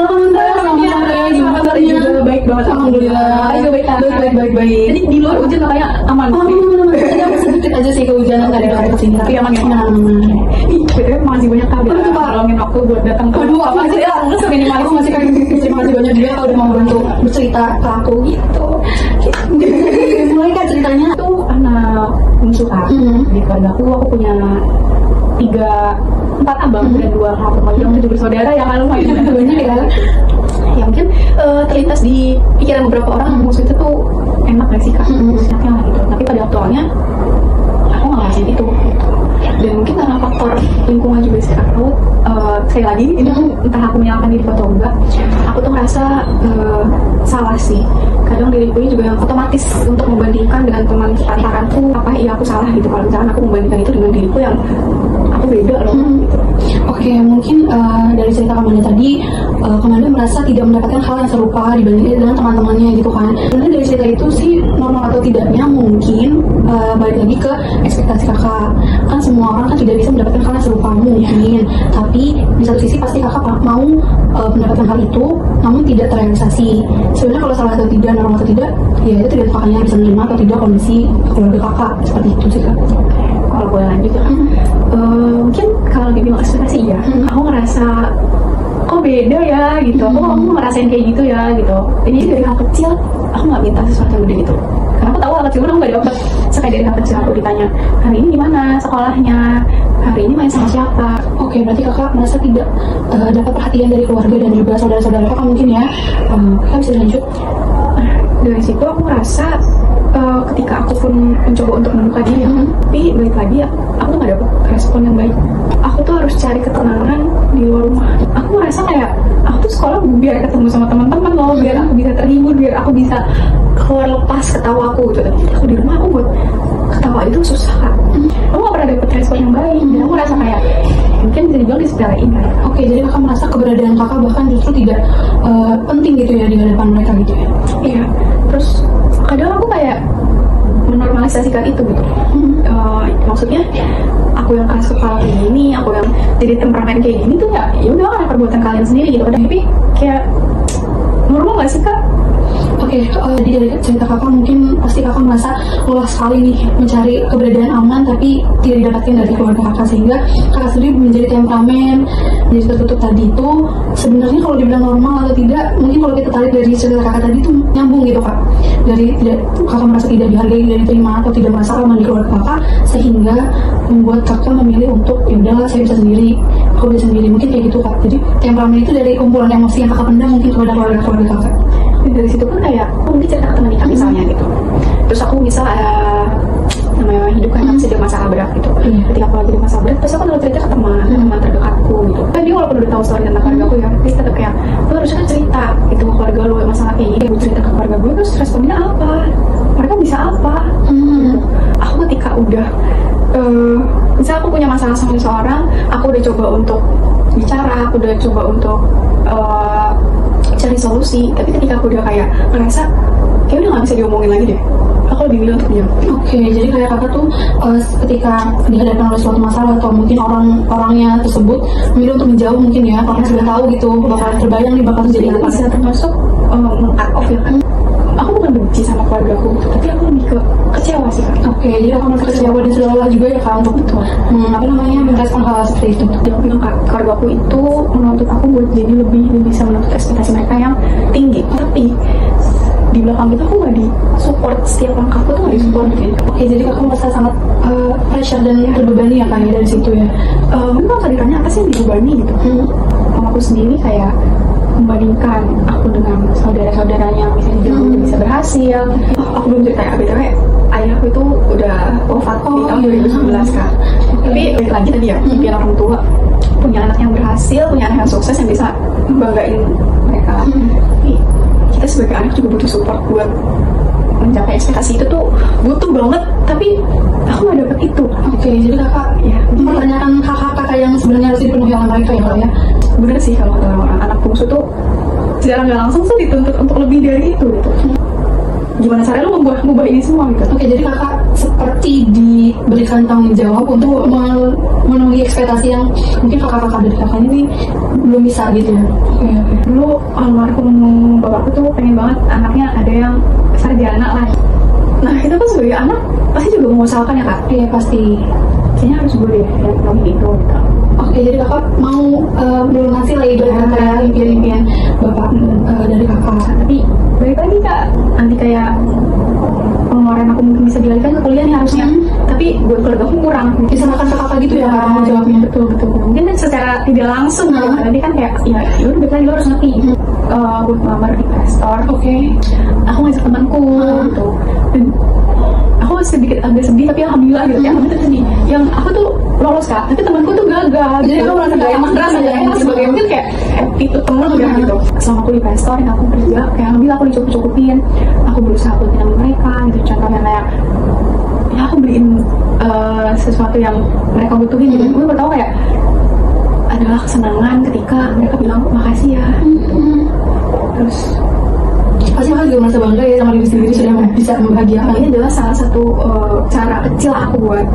Alhamdulillah, gimana kabarnya? Baik banget, alhamdulillah. Baik. Jadi di luar hujan katanya aman. Sedikit aja sih kehujanan tadi dari kesini. Tapi aman ya. Betul, makasih banyak Kak udah nolongin aku buat datang ke. Aduh, apa sih ya? Minimal aku masih kayak terima kasih banyak dia kalau udah mau bantu bercerita ke aku gitu. Mulai Kak ceritanya tuh anak bungsu Kak. Di keluarga aku punya 4 abang dan 2 kakak. Yang 7 bersaudara yang lumayan banyak ya. Ya mungkin terlintas di pikiran beberapa orang bungsu itu tuh enak gak sih Kak? Enaknya lah gitu. Tapi pada waktu awalnya aku gak ngerasain itu. Dan mungkin karena faktor lingkungan juga sih aku sekali lagi itu entah aku menyalahkan diri atau enggak, aku tuh ngerasa salah sih. Kadang diriku ini juga yang otomatis untuk membandingkan dengan teman sepantaranku, apa iya aku salah gitu kalau misalkan aku membandingkan itu dengan diriku yang aku beda loh gitu. Oke, mungkin dari cerita Kamanda tadi, Kamanda merasa tidak mendapatkan hal yang serupa dibandingkan dengan teman-temannya gitu kan. Sebenarnya dari cerita itu sih normal atau tidaknya mungkin balik lagi ke ekspektasi kakak. Kan semua orang kan tidak bisa mendapatkan hal yang serupa mungkin, tapi di satu sisi pasti kakak mau mendapatkan hal itu, namun tidak terrealisasi. Sebenarnya kalau salah atau tidak, normal atau tidak, ya itu tidak kakaknya bisa menerima atau tidak kondisi keluarga kakak seperti itu sih kak. Kalau boleh lanjut ya, mungkin kalau dibilang ekspektasi ya, aku ngerasa kok beda ya gitu, aku ngerasain kayak gitu ya gitu. Ini dari hal kecil aku nggak minta sesuatu yang gede gitu, karena aku tahu hal kecil aku nggak dapet. Sekali dari hal kecil aku ditanya hari ini gimana sekolahnya, hari ini main sama siapa. Oke, berarti kakak merasa tidak dapat perhatian dari keluarga dan juga saudara-saudara kakak mungkin ya. Kakak bisa lanjut. Dari situ aku ngerasa ketika aku pun mencoba untuk membuka diri, tapi balik lagi ya, aku tuh gak dapet respon yang baik. Aku tuh harus cari ketenangan di luar rumah. Aku ngerasa kayak aku tuh sekolah biar ketemu sama teman-teman loh, biar aku bisa terhibur, biar aku bisa keluar lepas ketawa aku gitu. Tapi aku di rumah aku buat ketawa itu susah Kak. Aku gak pernah dapet respon yang baik. Dan aku ngerasa kayak mungkin bisa dibilang disepelein kan. Oke, jadi kakak merasa keberadaan kakak bahkan justru tidak penting gitu ya di hadapan mereka gitu ya. Iya. Terus kadang aku kayak menormalisasikan itu gitu. Maksudnya aku yang keras kepala kayak gini, aku yang jadi temperamen kayak gini tuh ya udah kan perbuatan kalian sendiri gitu. Tapi kayak normal gak sih Kak? Oke, dari cerita kakak mungkin pasti kakak merasa lelah sekali nih mencari keberadaan aman tapi tidak didapatkan dari keluarga kakak, sehingga kakak sendiri menjadi temperamen, menjadi tertutup tadi itu. Sebenarnya kalau dibilang normal atau tidak, mungkin kalau kita tarik dari cerita kakak tadi itu nyambung gitu Kak. Dari tidak kakak merasa tidak dihargai, tidak diterima atau tidak merasa aman di keluarga kakak, sehingga membuat kakak memilih untuk ya udahlah saya bisa sendiri, aku bisa sendiri, mungkin kayak gitu Kak. Jadi temperamen itu dari kumpulan emosi yang kakak pendam mungkin kepada keluarga kakak. Dan dari situ pun kayak aku mungkin cerita ke teman nikah misalnya gitu, terus aku misal namanya hidup kan pasti ada masalah berat gitu. Ketika aku lagi ada masalah berat, terus aku lalu cerita ke teman terdekatku gitu. Kan dia walaupun udah tahu story tentang keluarga aku ya, dia tetap kayak lu harusnya kan cerita gitu ke keluarga lu masalah kayak gini. Gue cerita ke keluarga gue, terus responnya apa, mereka bisa apa. Aku ketika udah misal aku punya masalah sama seseorang, aku udah coba untuk bicara, aku udah coba untuk cari solusi, tapi ketika aku udah kayak ngerasa kayak udah gak bisa diomongin lagi deh, aku lebih milih untuk diam. Oke, jadi kayak kakak tuh ketika dihadapkan oleh suatu masalah atau mungkin orangnya tersebut memilih untuk menjauh mungkin ya, karena sudah tahu gitu bakal terbayang nih bakal terjadi apa. Bisa termasuk cut off ya kan. Aku bukan benci sama keluarga aku, tapi aku lebih ke kecewa sih Kak. Oke, jadi aku merasa kecewa dan sudah lelah juga ya Kak untuk itu. Apa namanya merespon hal seperti itu. Dia bilang keluarga aku itu menuntut aku buat jadi lebih bisa menuntut ekspektasi mereka yang tinggi, tapi di belakang itu aku nggak di support, setiap langkahku tuh nggak di support gitu. Oke, jadi kakak merasa sangat pressure dan terbebani ya Kak dari situ ya. Mungkin kalau ditanya apa sih yang dibebani gitu, aku sendiri kayak membandingkan aku dengan saudara-saudaranya yang bisa dibilang udah bisa berhasil. Aku belum cerita ya, BTW ayahku itu udah wafat di tahun 2019 Kak. Tapi balik lagi tadi ya, impian orang tua punya anak yang berhasil, punya anak yang sukses yang bisa membanggain mereka. Tapi kita sebagai anak juga butuh support buat mencapai ekspektasi itu tuh butuh banget, tapi aku gak dapet itu. Oke, jadi kakak ya mempertanyakan hak-hak yang sebenarnya harus dipenuhi oleh mereka ya Kak ya. Bener sih kalau kata orang anak bungsu tuh secara nggak langsung tuh dituntut untuk lebih dari itu gitu. gimana caranya lu ngubah ini semua gitu. Oke, jadi kakak seperti diberikan tanggung jawab untuk memenuhi ekspektasi yang mungkin kakak-kakak dari kakak ini belum bisa gitu ya. Oke. Dulu almarhum bapakku tuh pengen banget anaknya ada yang sarjana lah. Nah kita tuh sebagai anak pasti juga mengusahakan ya kak. Iya pasti. Kayaknya harus gue deh yang gitu. Oke, jadi kakak mau melunasi lah ibaratnya impian-impian bapak dari kakak. Tapi balik lagi kak, nanti kayak pengeluaran aku mungkin bisa dialihkan ke kuliah nih harusnya. Tapi buat keluarga aku kurang. Bisa makan ke kakak gitu ya kakak jawabnya. Betul. Mungkin kan secara tidak langsung gitu. Nanti kan kayak ya udah balik lagi lo harus ngerti. Buat ngelamar di investor. Oke. Aku ngajak temanku gitu. Dan aku sedikit agak sedih tapi alhamdulillah gitu. Yang itu sedih. Yang aku tuh lolos kak, tapi temanku tuh gagal. Jadi aku merasa gak enak, sebagai mungkin kayak itu temen gitu. Selama aku di investor, yang aku kerja, kayak alhamdulillah aku dicukup-cukupin. Aku berusaha buat nyenangin mereka gitu. Contohnya kayak ya aku beliin sesuatu yang mereka butuhin gitu. Gue baru tau kayak adalah kesenangan ketika mereka bilang makasih ya. Terus pasti kakak juga merasa bangga ya sama diri sendiri sudah bisa membahagiakan. Ini adalah salah satu cara kecil aku buat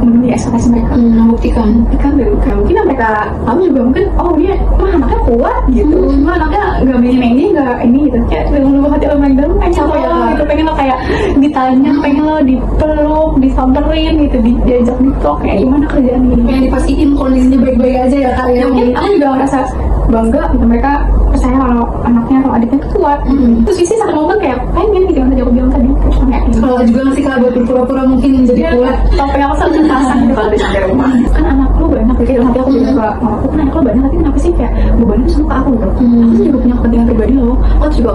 memenuhi ekspektasi mereka, membuktikan dan mungkin mereka tahu juga mungkin dia anaknya kuat gitu, anaknya nggak beli ini nggak ini gitu, kayak belum hati lo main dalam pengen lo gitu, pengen lo kayak ditanya, pengen lo dipeluk, disamperin gitu, diajak ditalk kayak gimana kerjaan ini, pengen dipastiin kondisinya baik-baik aja ya kak ya. Mungkin aku juga merasa bangga gitu, mereka percaya kalau anaknya atau adiknya itu kuat. Terus isi satu momen kayak pengen gitu yang tadi aku bilang tadi kayak kalau juga ngasih kak buat berpura-pura mungkin menjadi kuat, tapi aku selalu pasang gitu kalau di sampai rumah kan anak lu banyak gitu, nanti aku juga suka mamaku kan anak lu banyak, tapi kenapa sih kayak bebannya semua ke aku gitu. Aku tuh juga punya kepentingan pribadi loh, aku juga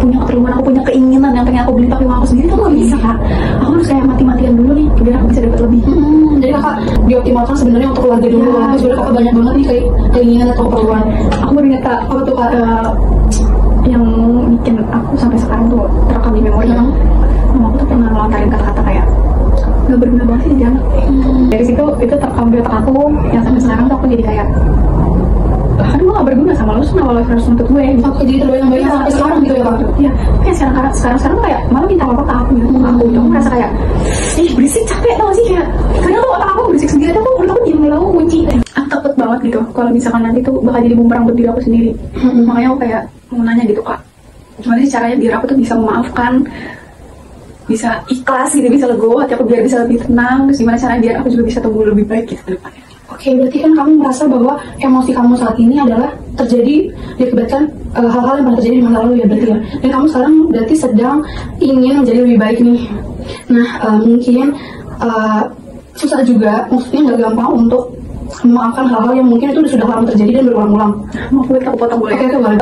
punya keperluan, aku punya keinginan yang pengen aku beli pakai uang aku sendiri, tuh gak bisa kak. Aku harus kayak mati-matian dulu nih biar aku bisa dapat lebih. Jadi kakak dioptimalkan sebenarnya untuk keluarga dulu ya. Sebenarnya kakak banyak banget nih kayak keinginan atau keperluan. Aku baru ingat kak, apa tuh kak yang bikin aku sampai sekarang tuh terekam di memori. Mama aku tuh pernah melontarin kata-kata kayak gak berguna banget sih jadi anak. Dari situ itu terekam di otak aku, yang sampai sekarang tuh aku jadi kayak kan gue gak berguna sama lo, kenapa lo harus nuntut gue gitu. Oke, jadi terbayang-bayang sampai sekarang gitu ya kak. Iya, tapi sekarang tuh kayak malah minta apa ke aku gitu, aku tuh merasa kayak berisik, capek tau gak sih, kayak kadang tuh otak aku berisik sendiri, tapi aku diam lalu kunci. Aku takut banget gitu kalau misalkan nanti tuh bakal jadi bumerang buat diri aku sendiri. Makanya aku kayak mau nanya gitu kak, gimana sih caranya biar aku tuh bisa memaafkan, bisa ikhlas gitu, bisa legowo hati aku biar bisa lebih tenang. Terus gimana caranya biar aku juga bisa tumbuh lebih baik gitu ke depannya. Oke, berarti kan kamu merasa bahwa emosi kamu saat ini adalah terjadi diakibatkan hal-hal yang pernah terjadi di masa lalu ya berarti ya. Dan kamu sekarang berarti sedang ingin menjadi lebih baik nih. Nah, mungkin susah juga, maksudnya nggak gampang untuk memaafkan hal-hal yang mungkin itu sudah lama terjadi dan berulang-ulang. Mau aku potong boleh? Oke, boleh.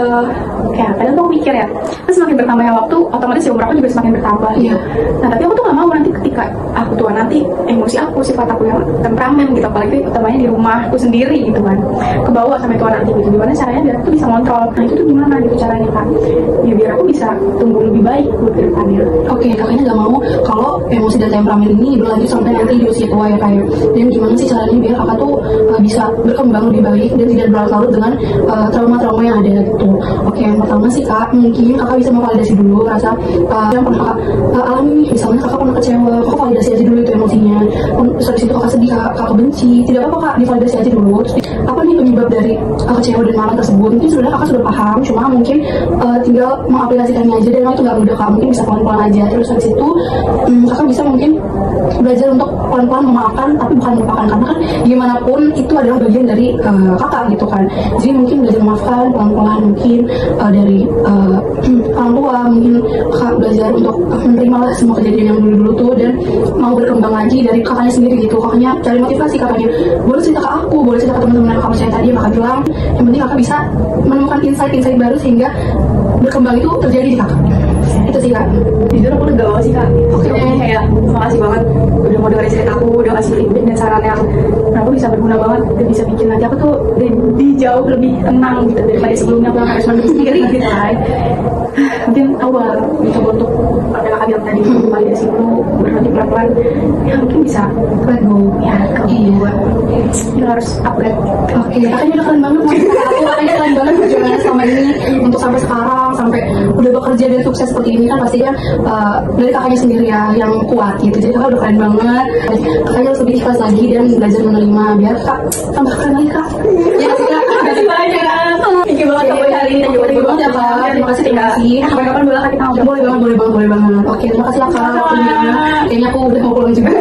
Kayak kadang tuh aku mikir ya, kan semakin bertambahnya waktu, otomatis umur aku juga semakin bertambah. Iya. Nah tapi aku tuh gak mau nanti ketika aku tua nanti emosi aku, sifat aku yang temperamen gitu, apalagi utamanya di rumahku sendiri gitu kan, kebawa sampai tua nanti gitu. Gimana caranya biar aku bisa kontrol? Nah itu tuh gimana gitu caranya kan? Ya biar aku bisa tumbuh lebih baik buat ke depannya. Oke, kakaknya gak mau kalau emosi dan temperamen ini berlanjut sampai nanti di usia tua ya kayak. Dan gimana sih caranya biar kakak tuh bisa berkembang lebih baik dan tidak berlarut-larut dengan trauma-trauma yang ada gitu. Oke, yang pertama sih kak, mungkin kakak bisa memvalidasi dulu rasa yang pernah kakak alami. Misalnya kakak pernah kecewa, kakak validasi aja dulu itu emosinya. Terus habis itu kakak sedih, kakak benci, tidak apa-apa kak, divalidasi aja dulu. Terus apa nih penyebab dari kecewa dan marah tersebut? Mungkin sebenarnya kakak sudah paham, cuma mungkin tinggal mengaplikasikannya aja, dan itu nggak mudah kak, mungkin bisa pelan-pelan aja. Terus habis itu kakak bisa mungkin belajar untuk pelan-pelan memaafkan tapi bukan melupakan, karena kan gimana pun itu adalah bagian dari kakak gitu kan. Jadi mungkin belajar memaafkan pelan-pelan, mungkin dari orang tua, mungkin kakak belajar untuk menerima lah semua kejadian yang dulu-dulu tuh dan mau berkembang lagi dari kakaknya sendiri gitu. Kakaknya cari motivasi, kakaknya boleh cerita ke aku, boleh cerita ke teman-teman yang kamu cerita tadi, kakak bilang yang penting kakak bisa menemukan insight-insight baru sehingga berkembang itu terjadi di kakak. Itu sih kak. Jujur aku lega banget sih kak. Oke, kayak makasih banget udah mau dengerin cerita aku, udah ngasih feedback dan saran yang aku bisa berguna banget dan bisa bikin nanti aku tuh di jauh lebih tenang gitu daripada sebelumnya aku harus mandiri sendiri gitu kan. Mungkin awal mencoba untuk ada kakak bilang tadi validasi dulu, berhenti pelan-pelan ya mungkin bisa let go ya kalau buat kita harus upgrade. Oke, kakaknya udah keren banget, kakaknya keren banget perjuangannya selama ini untuk sampai sekarang, sampai udah bekerja dan sukses seperti ini kan pasti kan dari kakaknya sendiri ya yang kuat gitu. Jadi kakak udah keren banget. Kakaknya harus lebih ikhlas lagi dan belajar menerima biar kak tambah keren lagi kak. Ya sih kak. Terima kasih banyak. Thank you banget Kak hari ini. Terima kasih banget ya kak. Terima kasih. Kapan-kapan boleh kita ngobrol. Boleh banget. Oke, terima kasih ya kak. Kayaknya aku udah mau pulang juga.